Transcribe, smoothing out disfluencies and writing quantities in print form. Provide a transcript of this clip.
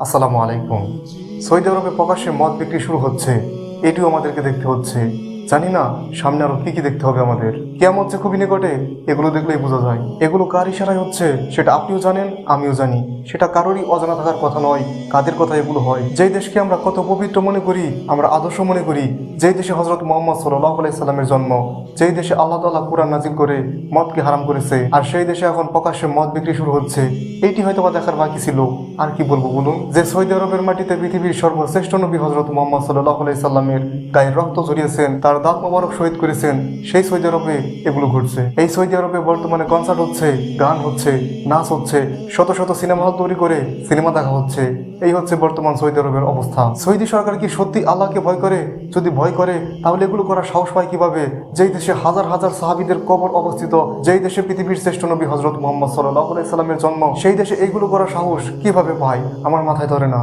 আসসালামু আলাইকুম। সৌদি আরবে প্রকাশ্যে মদ বিক্রি শুরু হচ্ছে, এটিও আমাদেরকে দেখতে হচ্ছে। জানি না সামনে আরো কি কি দেখতে হবে আমাদের। কিয়ামত যে খুবই নিকটে, এগুলো দেখলেই বোঝা যায়। এগুলো কার ইশারায় হচ্ছে সেটা আপনিও জানেন, আমিও জানি। সেটা কারোরই অজানা থাকার কথা নয়। কাদের কথা এগুলো হয়? যেই দেশকে আমরা কত পবিত্র মনে করি, আমরা আদর্শ মনে করি, যেই দেশে হযরত মুহাম্মদ সাল্লাল্লাহু আলাইহি সাল্লামের জন্ম, যেই দেশে আল্লাহ তাআলা কুরআন নাজিল করে মদকে হারাম করেছে, আর সেই দেশে এখন প্রকাশ্যে মদ বিক্রি শুরু হচ্ছে। এইটি হয়তো বা দেখার বাকি ছিল। আর কি বলবো বলুন, যে সৌদি আরবের মাটিতে পৃথিবীর সর্বশ্রেষ্ঠ নবী হযরত মুহাম্মদ সাল্লাল্লাহু আলাইহি সাল্লামের গায়ের রক্ত ঝরিয়েছেন, তার দাঁত মোবারক শহীদ করেছেন, সেই সৌদি আরবে এগুলো ঘটছে। এই সৌদি আরবে বর্তমানে কনসার্ট হচ্ছে, গান হচ্ছে, নাচ হচ্ছে, শত শত সিনেমা হল তৈরি করে সিনেমা দেখা হচ্ছে। এই হচ্ছে বর্তমান সৌদি আরবের অবস্থা। সৌদি সরকার কি সত্যি আল্লাহকে ভয় করে? যদি ভয় করে তাহলে এগুলো করার সাহস পায় কিভাবে? যেই দেশে হাজার হাজার সাহাবীদের কবর অবস্থিত, যেই দেশে পৃথিবীর শ্রেষ্ঠ নবী হযরত মুহাম্মদ সাল্লাল্লাহু আলাইহি সাল্লামের জন্ম, সেই দেশে এইগুলো করার সাহস কিভাবে পায়? আমার মাথায় ধরে না।